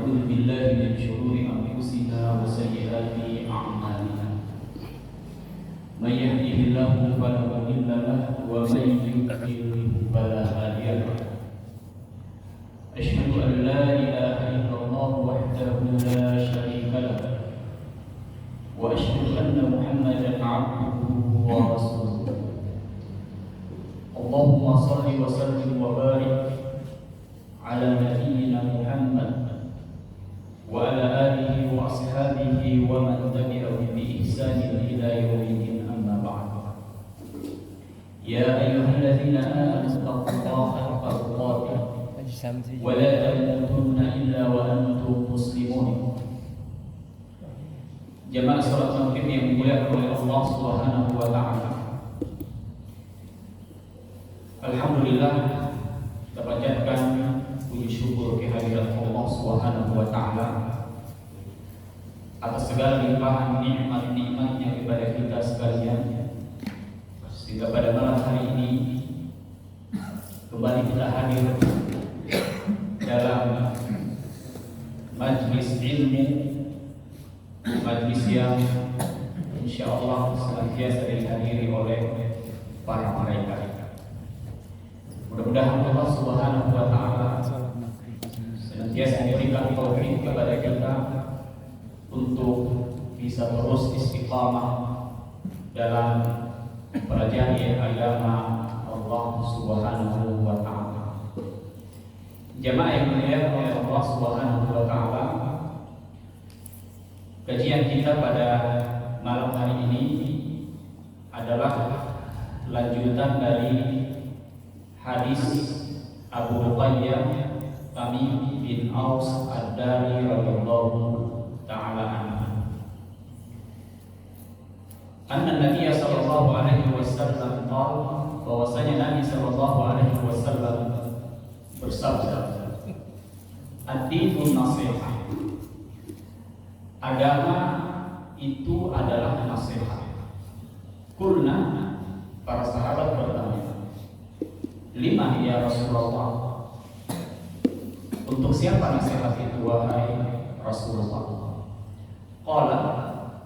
ونعوذ بالله من شرور أنفسنا وسيئات أعمالنا من يهده الله فلا مضل له ومن يضلل فلا هادي له أشهد أن لا إله إلا الله وحده لا شريك له وأشهد أن محمدا عبده ورسوله اللهم صل وسلم وبارك على نبينا محمد وعلى آله وأصحابه ومن تبعهم بإحسان إلى يوم الدين أما بعد يا أيها الذين آمنوا اتقوا الله حق تقاته ولا تموتن إلا وأنتم مسلمون. Jamaah salat maghrib yang dimuliakan oleh Allah Subhanahu wa taala. Alhamdulillah kita panjatkan puji syukur kehadirat Allah Subhanahu wa taala atas segala limpahan nikmat-nikmatnya kepada kita sekalian. Sehingga pada malam hari ini kembali kita hadir dalam majlis ilmu, majlis yang insyaallah senantiasa dihadiri oleh para malaikat. Mudah-mudahan Allah Subhanahu wa taala senantiasa memberikan taufik kepada kita untuk bisa terus istiqamah dalam pelajari agama Allah Subhanahu wa taala. Jamaah yang dimuliakan oleh Allah Subhanahu wa taala, kajian kita pada malam hari ini adalah lanjutan dari hadis Abu Ruqayyah Tamim bin Aus Ad-Dari radhiyallahu ta'ala anhu. Anna Nabi sallallahu alaihi wasallam qala, bahwasanya Nabi sallallahu alaihi wasallam bersabda, ad-dinu nasihat. Agama itu adalah nasihat. Kulna, para sahabat bertanya, lima ya Rasulullah, untuk siapa nasihat itu wahai Rasulullah? Qala,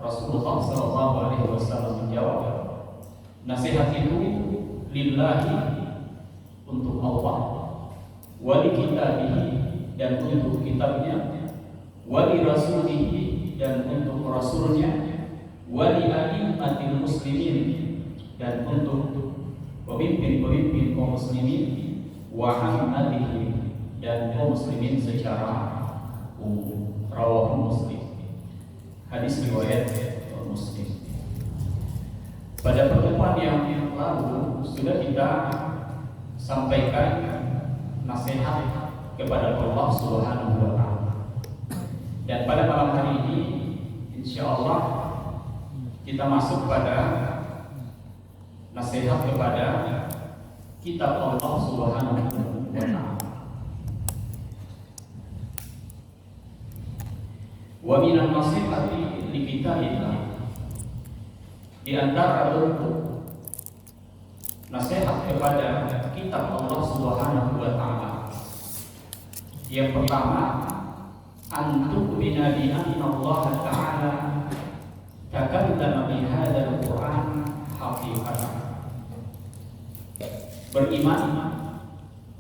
Rasulullah sallallahu alaihi wasallam menjawab, nasihat itu lillahi, untuk Allah, wa li kitabihi, dan untuk kitabnya, wa li rasulihi, dan untuk rasulnya, wa li a'immatil muslimin, dan untuk pemimpin-pemimpin kaum muslimin, wa ammatihi, dan kaum muslimin secara umum. Rawahu Muslim. Hadis riwayat Muslim. Pada pertemuan yang lalu sudah kita sampaikan nasihat kepada Allah Subhanahu wa taala. Dan pada malam hari ini insyaallah kita masuk pada nasihat kepada kitab Allah Subhanahu wa taala. Wa minan nasihati li kitabillah, di antara bentuk nasihat kepada kitab Allah Subhanahu wa taala, yang pertama, antuk binadi anna Allah ta'ala takallama bi hadzal Qur'an haqiqatan. Beriman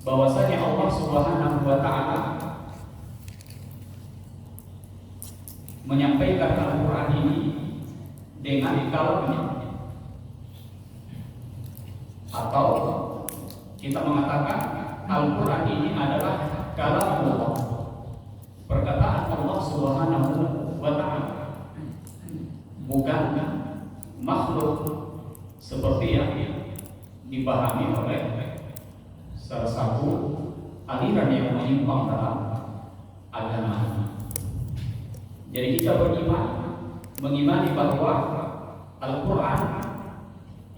bahwasanya Allah Subhanahu wa taala menyampaikan Al-Qur'an ini dengan kalamnya, atau kita mengatakan Al-Qur'an ini adalah kalam Allah, perkataan Allah Subhanahu wa taala, bukan makhluk seperti yang dipahami oleh salah satu aliran yang menyimpang dalam agama. Jadi kita mengimani bahwa Al-Quran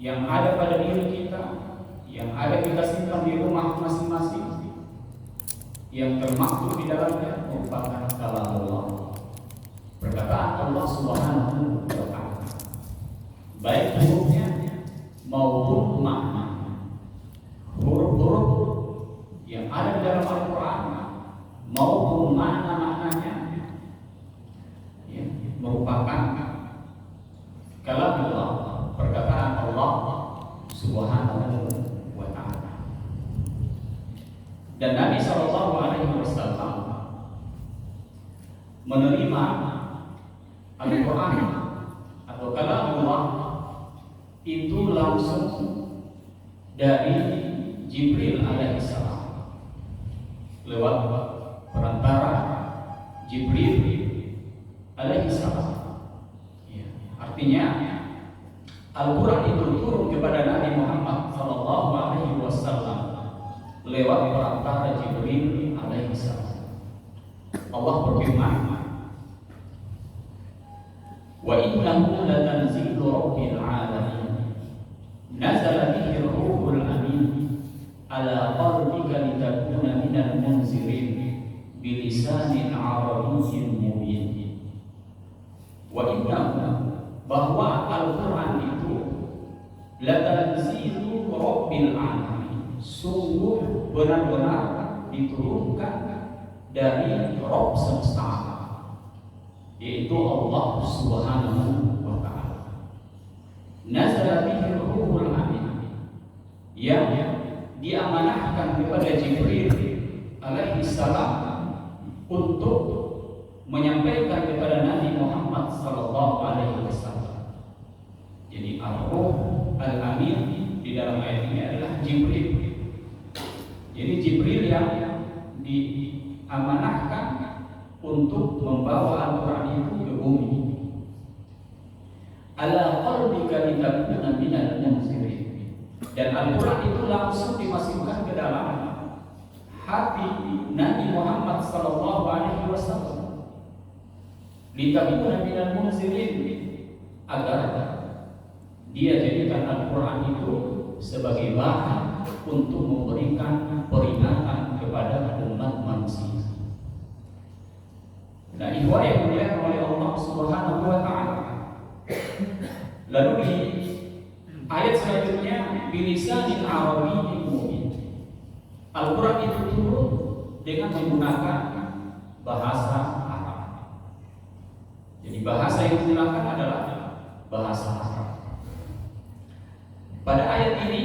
yang ada pada diri kita, yang ada kita simpan di rumah masing-masing, yang termaktub di dalamnya merupakan kalam Allah, perkataan Allah Subhanahu wa taala, baik hurufnya maupun makna. Huruf-huruf yang ada di dalam Al-Quran maupun makna-maknanya merupakan kalamullah, perkataan Allah Subhanahu wa ta'ala. Dan Nabi sallallahu alaihi wasallam menerima Al-Qur'an atau kalamullah itu langsung dari Jibril alaihissalam lewat perantara Jibril alaihissalam. Ya, artinya Al-Quran itu turun kepada Nabi Muhammad sallallahu alaihi wasallam lewat perantara Jibril alaihissalam. Allah berfirman, wa innahu latanzilu rabbil alamin nazala bihi ruhul amin ala qalbika litakuna minal munzirin bilisanin arabiyyin mubin. Wa innahu, bahwa Al-Quran itu latanzilu rabbil alamin, sungguh benar-benar diturunkan dari Rabb semesta alam, yaitu Allah Subhanahu wa ta'ala. Nazala bihi ruhul amin, yang diamanahkan kepada Jibril alaihi salam untuk menyampaikan kepada Nabi Muhammad sallallahu alaihi wasallam. Jadi Ar-Ruh Al-Amin di dalam ayat ini adalah Jibril. Jadi Jibril yang diamanahkan untuk membawa Al-Quran itu ke bumi. Ala qalbika litakuna minal munzirin. Dan Al-Quran itu langsung dimasukkan ke dalam hati Nabi Muhammad sallallahu alaihi wasallam. Litakuna minal munzirin, agar dia jadikan Al-Quran itu sebagai bahan untuk memberikan peringatan kepada umat manusia. Nah, ihwa yang dimuliakan oleh Allah Subhanahu wa ta'ala. Lalu di ayat selanjutnya, bilisanin arabiyyin mubin, Al-Quran itu turun dengan menggunakan bahasa Arab. Jadi bahasa yang digunakan adalah bahasa Arab. Pada ayat ini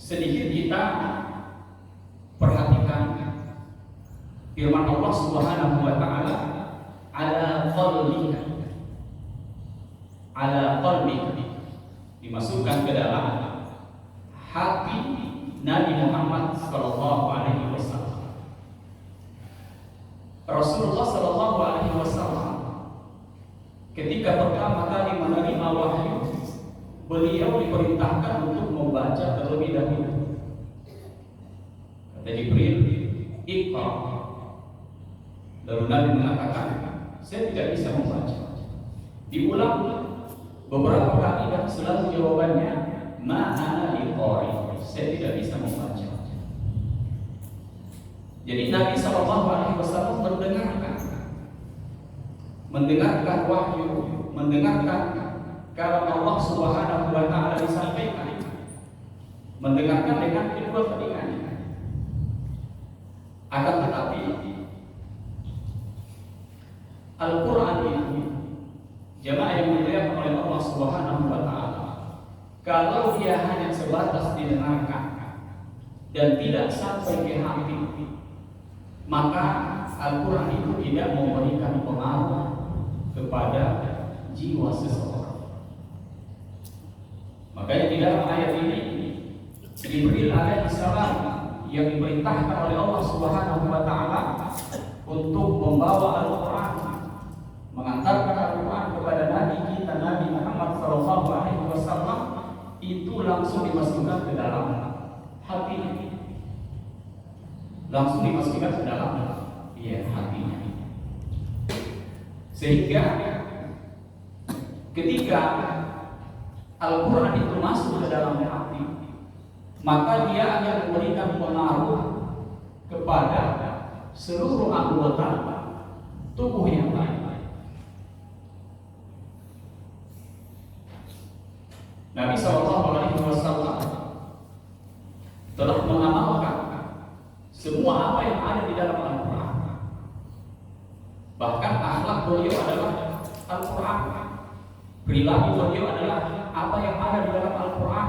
sedikit kita perhatikan firman Allah Subhanahu wa ta'ala, ala qalbika, dimasukkan ke dalam hati Nabi Muhammad sallallahu alaihi wasallam. Rasulullah sallallahu alaihi wasallam ketika pertama kali menerima wahyu, beliau diperintahkan untuk membaca terlebih dahulu. Kata Jibril, Iqra. Lalu Nabi mengatakan, saya tidak bisa membaca. Diulang beberapa kali dan selalu jawabannya, ma ana biqari, saya tidak bisa membaca. Jadi Nabi SAW mendengarkan wahyu, mendengarkan kalau Allah Subhanahu wa ta'ala disampaikan, mendengarkan dengan kedua telinganya. Akan tetapi Al-Quran ini, jamaah yang dimuliakan oleh Allah Subhanahu wa ta'ala, kalau dia hanya sebatas didengarkan dan tidak sampai ke hati, maka Al-Quran itu tidak memberikan pengaruh kepada jiwa seseorang. Makanya di dalam ayat ini, Jibril alaihissalam yang diperintahkan oleh Allah Subhanahu wa ta'ala untuk membawa Al-Quran, mengantarkan Al-Quran kepada Nabi kita, Nabi Muhammad sallallahu alaihi wasallam, itu langsung dimasukkan ke dalam hati, langsung dimasukkan ke dalam hatinya. Sehingga ketika Al-Quran itu masuk ke dalam hati, maka dia akan memberikan pengaruh kepada seluruh anggota tubuh yang lain. Nabi SAW telah mengamalkan semua apa yang ada di dalam Al-Quran. Bahkan akhlak beliau adalah Al-Quran. Perilaku beliau adalah apa yang ada di dalam Al-Quran.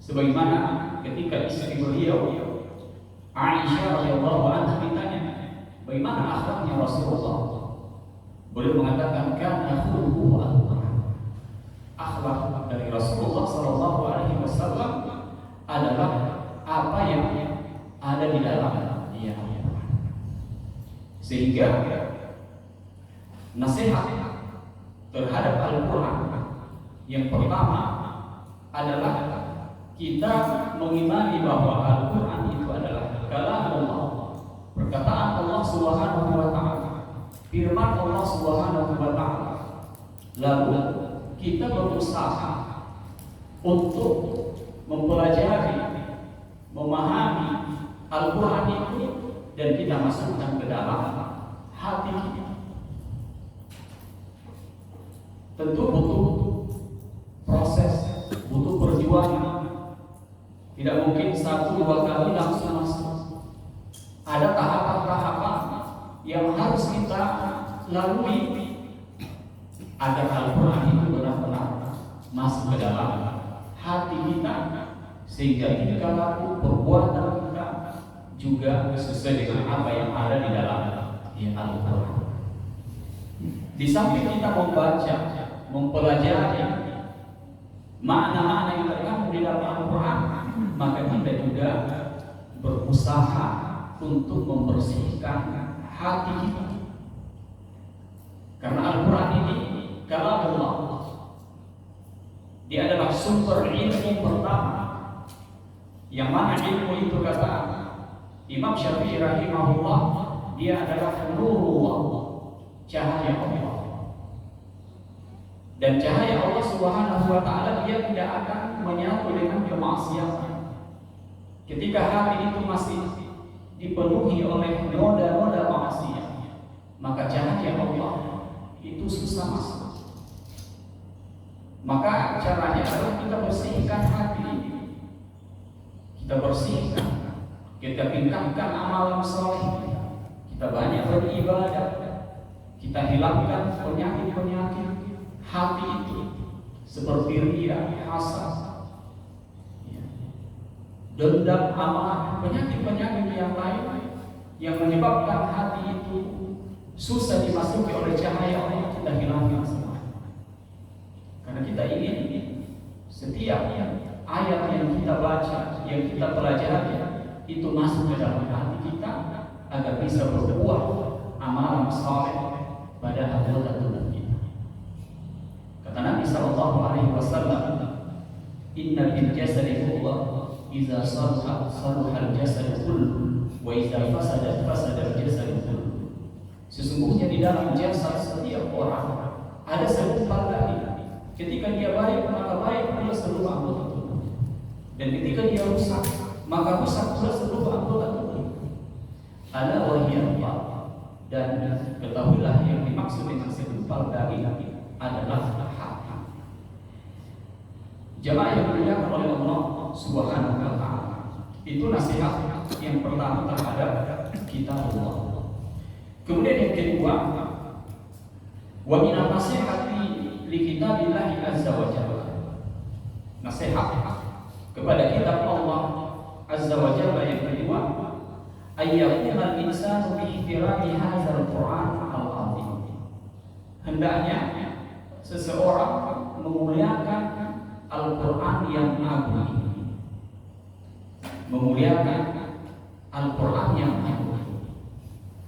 Sebagaimana ketika istri beliau Aisyah radhiyallahu anha ditanya, bagaimana akhlaknya Rasulullah? Beliau mengatakan, kana khuluquhu Al-Quran. Akhlak dari Rasulullah sallallahu alaihi wasallam adalah apa yang ada di dalam Al-Quran. Sehingga nasihat terhadap Al-Quran yang pertama adalah kita mengimani bahwa Al-Quran itu adalah kalam Allah, perkataan Allah Subhanahu wa taala, firman Allah Subhanahu wa taala. Lalu kita berusaha untuk mempelajari, memahami Al-Quran itu dan kita masukkan ke dalam hati kita. Tentu butuh proses, butuh perjuangan. Tidak mungkin 1-2 kali langsung masuk. Ada tahapan-tahapan yang harus kita lalui agar Al-Quran itu benar-benar masuk ke dalam hati kita, sehingga tingkah laku perbuatan kita juga sesuai dengan apa yang ada di dalam Al-Quran. Di samping kita membaca, mempelajari makna-makna yang terkandung di dalam Al-Quran, maka kita juga berusaha untuk membersihkan hati kita. Karena Al-Quran ini kalam Allah, dia adalah sumber ilmu pertama, yang mana ilmu itu kata Imam Syafi'i rahimahullah, dia adalah nurullah, cahaya Allah. Dan cahaya Allah Subhanahu wa taala dia tidak akan menyatu dengan kemaksiatan. Ketika hati itu masih dipenuhi oleh noda-noda maksiat, maka cahaya Allah itu susah masuk. Maka caranya adalah kita bersihkan hati ini. Kita bersihkan, kita tingkatkan amalan soleh, kita banyak beribadah, kita hilangkan penyakit-penyakit hati itu seperti riya, hasad, dendam, amarah, penyakit-penyakit yang lain yang menyebabkan hati itu susah dimasuki oleh cahaya Allah, kita hilangkan semua. Karena kita ingin setiap ayat yang kita baca, yang kita pelajari itu masuk ke dalam hati kita agar bisa berbuah amalan saleh pada anggota tubuh kita. Kata Nabi sallallahu alaihi wasallam, "Inna fil jasadi mudghah, idza salahat salaha al-jasad kullu, wa idza fasadat fasada al-jasad kullu." Sesungguhnya di dalam jasad setiap orang ada segumpal darah. Ketika dia baik, maka baik pula seluruh anggota tubuh. Dan ketika dia rusak, maka rusak pula seluruh anggota tubuh. Ala wahiyal qalb. Dan ketahuilah yang dimaksud dengan segumpal daging adalah hati. Jemaah yang dimuliakan oleh Allah Subhanahu wa taala, itu nasihat yang pertama terhadap kita Allah. Kemudian yang kedua, wa min nasihati li kitabillahi azza wa jalla. Nasihat kepada kitab Allah azza wa jalla yang kedua, ayyakuna al-insanu bi ihtirami hadzal Qur'an al-azim. Hendaknya seseorang memuliakan Al-Quran yang agung ini, memuliakan Al-Quran yang agung.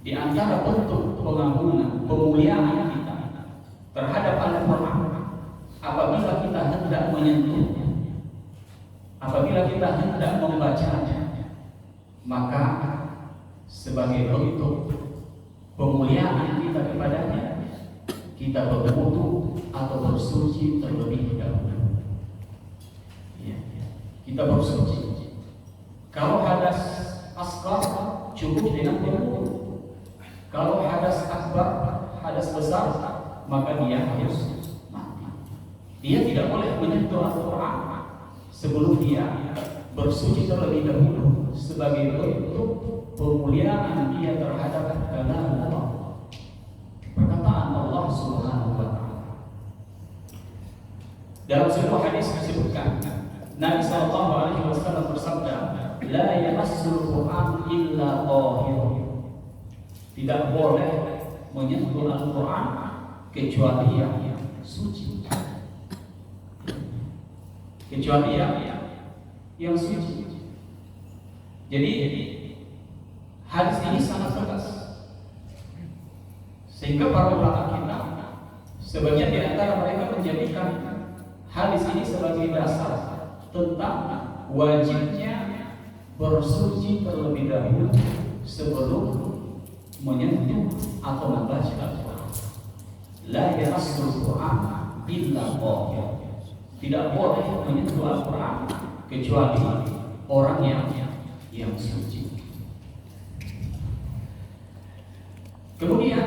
Di antara bentuk pengagungan, pemuliaan kita terhadap Al-Quran, apabila kita hendak menyentuhnya, apabila kita hendak membacanya, maka sebagai bentuk pemuliaan kita kepadanya, kita berwudu atau bersuci terlebih dahulu. Kita bersuci. Kalau hadas asghar cukup dengan berwudu. Kalau hadas akbar, hadas besar, maka dia harus mati. Dia tidak boleh menyentuh Al-Quran sebelum dia bersuci terlebih dahulu sebagai bentuk pemuliaan dia terhadap kalam Allah, perkataan Allah Subhanahu Dalam sebuah hadis disebutkan Nabi Shallallahu Alaihi Wasallam bersabda, la yamassul Quran illa tahir. Tidak boleh menyentuh Al-Quran kecuali yang suci. Kecuali yang suci. Jadi hadis ini sangat tegas. Sehingga para ulama kita sebagian di antara mereka menjadikan hadis ini sebagai dasar tentang wajibnya bersuci terlebih dahulu sebelum menyentuh atau membaca Al-Quran. La yamassul Quran illa tahir. Tidak boleh menyentuh Al-Quran kecuali orang yang suci. Kemudian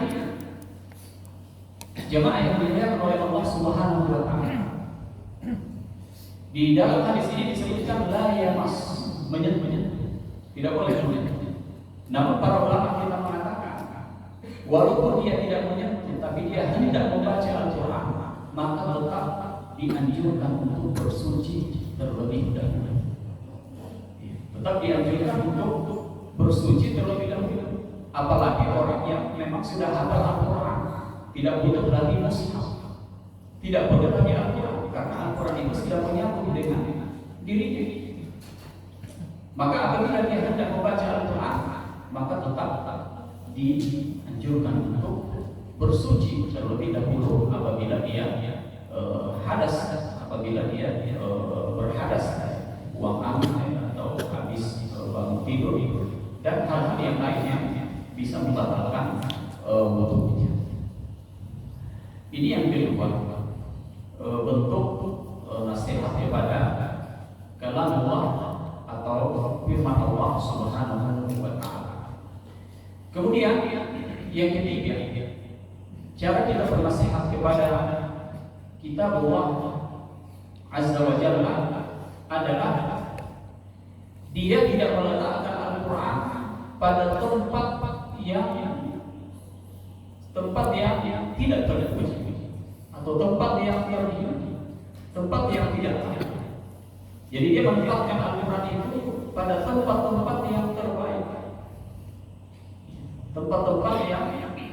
jemaah yang dimuliakan oleh Allah Subhanahu wa taala, di dalam hadis ini disebutkan la yamas, menyentuh. Tidak boleh menyentuh. Namun para ulama kita mengatakan walaupun dia tidak menyentuh tapi dia hendak membaca Al-Quran, maka tetap dianjurkan untuk bersuci terlebih dahulu. Tetap dianjurkan untuk bersuci terlebih dahulu. Apalagi orang yang memang sudah hafal Al-Quran, tidak butuh lagi mushaf, tidak butuh lagi Al-Quran, karena Al-Quran itu sudah menyatu dengan dirinya. Maka apabila dia hendak membaca Al-Quran, maka tetap dianjurkan untuk bersuci terlebih dahulu apabila dia hadas, apabila dia berhadas, buang air atau habis bangun tidur, dan hal-hal yang lainnya bisa membatalkan wudunya. Ini yang kedua, bentuk nasihat kepada kalam Allah atau firman Allah Subhanahu wa taala. Kemudian yang ketiga, cara kita bernasihat kepada kitab Allah Azza wa Jalla adalah dia tidak meletakkan Al-Quran pada tempat yang tidak terpuji atau tempat yang terhina, tempat yang tidak layak. Jadi dia menempatkan Al-Quran itu pada tempat-tempat yang terbaik, tempat-tempat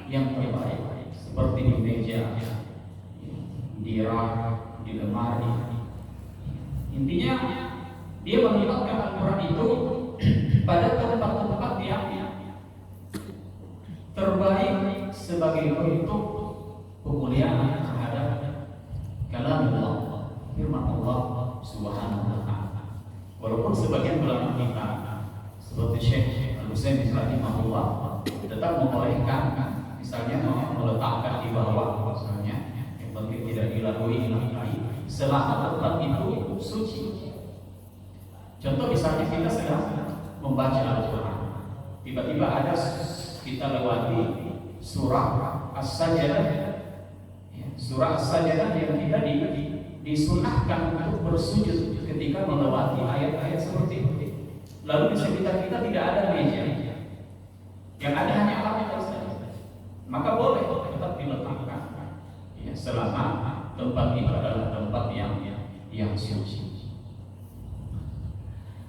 yang terbaik, seperti di meja, di rak, di lemari. Intinya dia menempatkan Al-Quran itu pada tempat-tempat yang terbaik sebagai bentuk pemuliaan terhadap kalam Allah, firman Allah Subhanahu wa taala. Walaupun sebagian ulama kita seperti Syekh Al-Utsaimin rahimahullah tetap membolehkan misalnya meletakkan di bawah, misalnya yang penting tidak dilalui selama tempat itu suci. Contoh misalnya kita sedang membaca Al-Quran, tiba-tiba ada kita lewati surah As-Sajdah, surah As-Sajdah yang kita disunahkan untuk bersujud ketika melewati ayat-ayat seperti itu. Lalu di sekitar kita tidak ada meja, yang ada hanya alat saja, maka boleh tetap diletakkan selama tempat itu adalah tempat yang suci.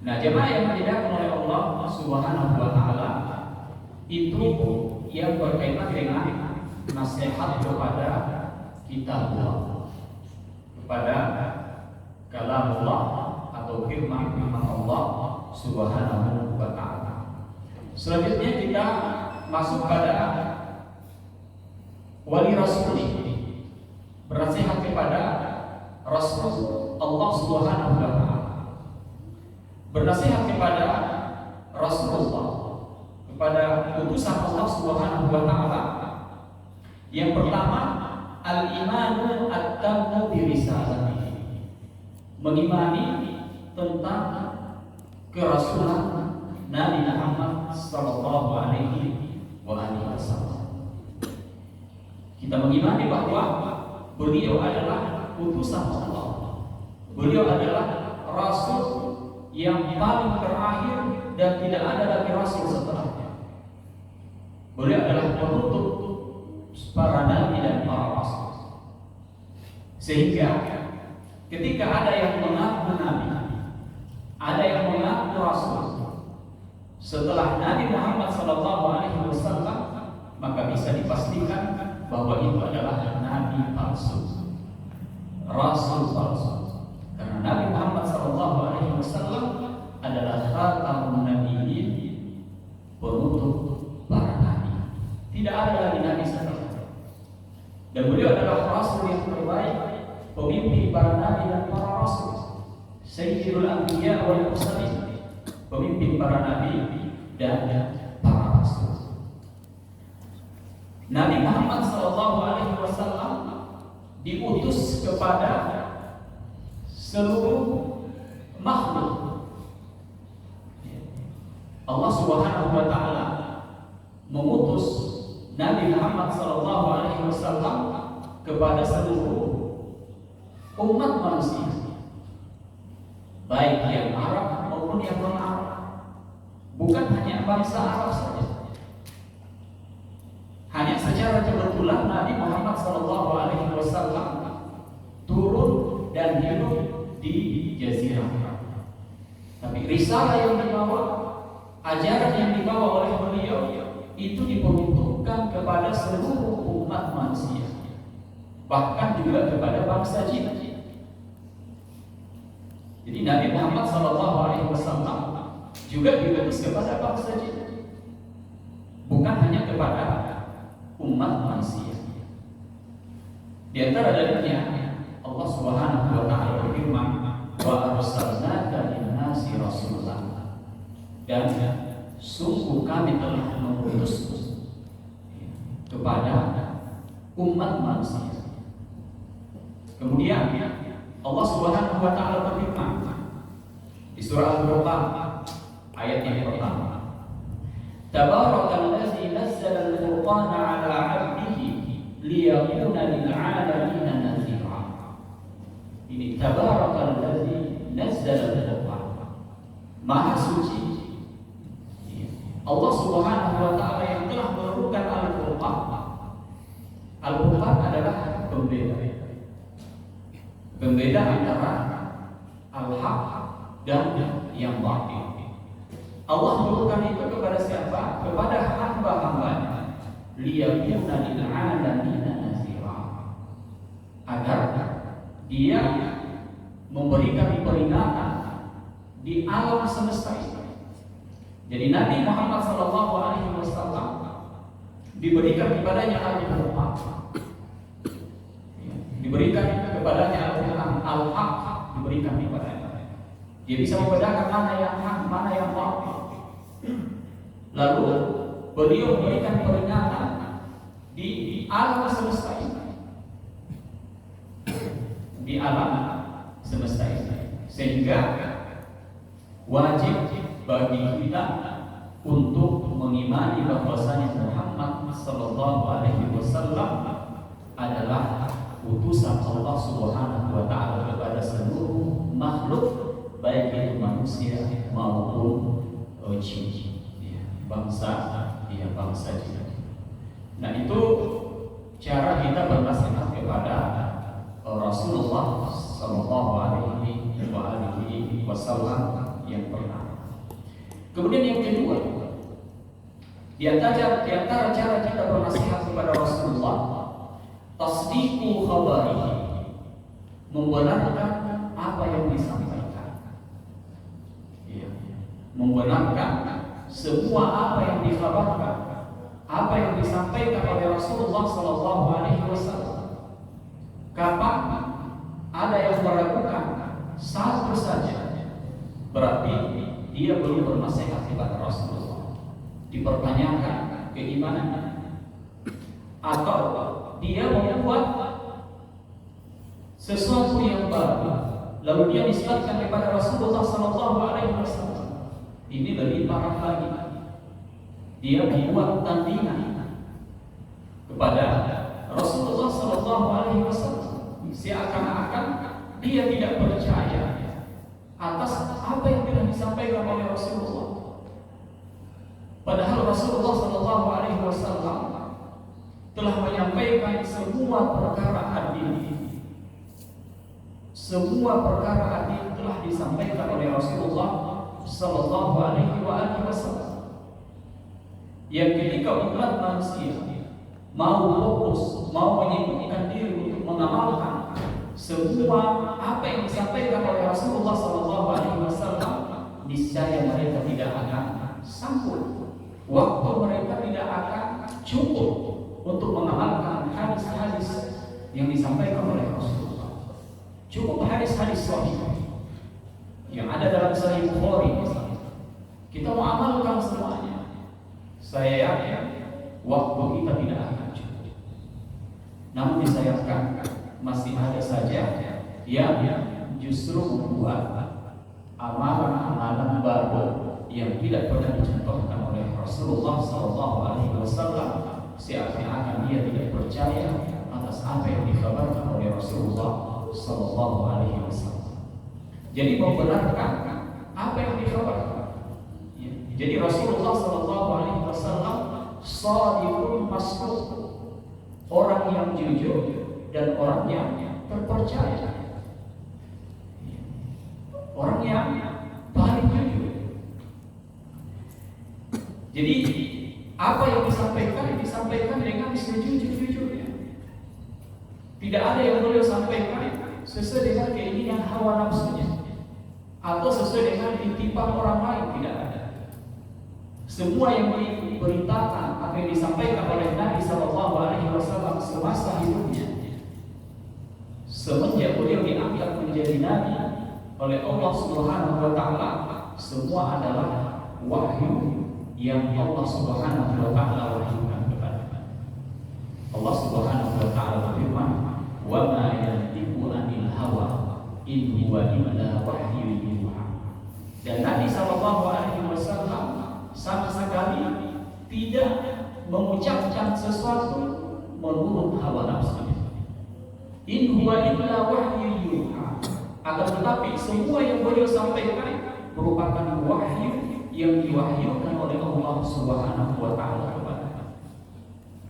Nah, jemaah yang dimuliakan oleh Allah Subhanahu wa taala, itu yang berkaitan dengan nasihat kepada kitab Allah, kepada kalam Allah atau firman Allah Subhanahu wa taala. Selanjutnya kita masuk pada wali rasul, bernasihat kepada Rasul Allah Subhanahu wa taala. Bernasihat kepada Rasulullah, kepada utusan Allah Subhanahu wa taala. Yang pertama, al-imanu at-tammu bi risalatihi. Mengimani tentang kerasulan Nabi Muhammad sallallahu alaihi wasallam. Kita mengimani bahwa beliau adalah utusan Allah. Beliau adalah rasul yang paling terakhir dan tidak ada lagi rasul setelahnya. Beliau adalah penutup para nabi dan para rasul. Sehingga ketika ada yang mengaku nabi, ada yang mengaku rasul setelah Nabi Muhammad SAW, maka bisa dipastikan bahwa itu adalah nabi palsu, rasul palsu. Karena Nabi Muhammad SAW adalah khatamun nabiyyin, penutup para nabi. Tidak ada lagi nabi setelahnya. Dan beliau adalah rasul yang terbaik, pemimpin para nabi dan para rasul, sayyidul anbiya wal mursalin, pemimpin para nabi dan para rasul. Nabi Muhammad SAW diutus kepada seluruh makhluk. Allah Subhanahu wa taala mengutus Nabi Muhammad SAW kepada seluruh umat manusia, baik yang Arab maupun yang non-Arab. Bukan hanya bangsa Arab saja. Hanya secara kebetulan Nabi Muhammad SAW turun dan hidup di Jazirah Arab. Tapi risalah yang dibawa, ajaran yang dibawa oleh beliau itu diperuntukkan kepada seluruh umat manusia, bahkan juga kepada bangsa jin. Jadi Nabi Muhammad SAW juga diutus kepada bangsa jin, bukan hanya kepada umat manusia. Di antara dalilnya Allah Subhanahu wa taala berfirman, "Wa arsalnaka lin-nasi rasulan." Dan sungguh kami telah mengutusmu kepada umat manusia. Kemudian Allah Subhanahu wa taala berfirman di surah Al-Furqan ayat yang pertama, "Tabarakalladzi nazzala al-Furqana 'ala 'abdihi liyakuna lil'alamina nadhira." Ini tabarakalladzi nazzala al-Furqan. Maha suci Allah Subhanahu wa taala yang telah menurunkan Al-Furqan. Al-Furqan adalah pembeda antara al-haq dan yang batil. Allah menurunkan itu kepada siapa? Kepada hamba-hambanya, liyakuna lil'alamina nadhira, agar dia memberikan peringatan di alam semesta ini. Jadi Nabi Muhammad SAW diberikan kepadanya Al-Furqan, diberikan kepadanya Al-Quran, Al-Haq diberikan kepadanya. Dia bisa membedakan mana yang hak, mana yang batil. Lalu beliau memberikan peringatan di alam semesta ini, di alam semesta ini, sehingga wajib bagi kita untuk mengimani bahwasanya Muhammad sallallahu alaihi wasallam adalah utusan Allah Subhanahu wa taala kepada seluruh makhluk, baik itu manusia maupun jin, bangsa jin. Nah, itu cara kita bernasihat kepada Rasulullah sallallahu alaihi wasallam yang pertama. Kemudian yang kedua, di antara cara kita bernasihat kepada Rasulullah, tasdiqu khabarihi, membenarkan apa yang disampaikan. Membenarkan semua apa yang dikhabarkan, apa yang disampaikan oleh Rasulullah sallallahu alaihi wasallam. Kapan ada yang meragukan satu saja, berarti dia belum bernasihat kepada Rasulullah, dipertanyakan keimanannya, atau dia membuat sesuatu yang baru lalu dia nisbatkan kepada Rasulullah sallallahu alaihi wasallam. Ini lebih parah lagi. Dia membuat tandingan kepada Rasulullah sallallahu alaihi wasallam, seakan-akan dia tidak percaya atas apa yang telah disampaikan oleh Rasulullah. Padahal Rasulullah sallallahu alaihi wasallam telah menyampaikan semua perkara hadis, semua perkara hati telah disampaikan oleh Rasulullah Sallallahu Alaihi Wasallam. Yang ketika umat manusia mau fokus, mau menyibukkan diri untuk mengamalkan semua apa yang disampaikan oleh Rasulullah Sallallahu Alaihi Wasallam, niscaya mereka tidak akan sanggup. Waktu mereka tidak akan cukup untuk mengamalkan hadis-hadis yang disampaikan oleh Rasulullah. Cukup hadis-hadis sahih yang ada dalam Sahih Bukhari misalnya. Kita mau amalkan semuanya, saya yakin waktu kita tidak akan cukup. Namun disayangkan masih ada saja yang justru membuat amalan-amalan baru yang tidak pernah dicontohkan oleh Rasulullah Sallallahu Alaihi Wasallam, seakan-akan dia tidak percaya atas apa yang dikabarkan oleh Rasulullah Sallallahu Alaihi Wasallam. Jadi membenarkan apa yang dikabarkan. Jadi Rasulullah Sallallahu Alaihi Wasallam shadiqul masduq, orang yang jujur dan orang yang terpercaya, orang yang paling jujur. Jadi apa yang disampaikan dengan sejujur-jujurnya. Tidak ada yang beliau sampaikan sesuai dengan keinginan hawa nafsunya atau sesuai dengan intipan orang lain, tidak ada. Semua yang diberitakan, apa yang disampaikan oleh Nabi Sallallahu Alaihi Wasallam semasa hidupnya, semenjak beliau diangkat menjadi nabi oleh Allah Subhanahu Wa Taala, semua adalah wahyu yang Allah Subhanahu Wa Taala wahyukan kepada Allah Subhanahu Wa Taala berfirman, wa ma yantiqu anil hawa in huwa illa wahyun yuha. Dan Nabi Sallallahu Alaihi Wasallam sama sekali tidak mengucapkan sesuatu menurut hawa nafsunya. In huwa illa wahyun yuha. Akan tetapi semua yang beliau sampaikan merupakan wahyu yang diwahyukan oleh Allah Subhanahu Wa Taala kepada kita.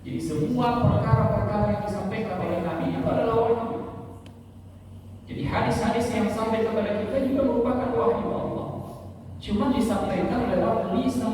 Jadi semua perkara-perkara yang disampaikan oleh Nabi itu adalah wahyu. Jadi hadis-hadis yang sampai kepada kita juga merupakan wahyu Allah. Cuma disampaikan lewat lisan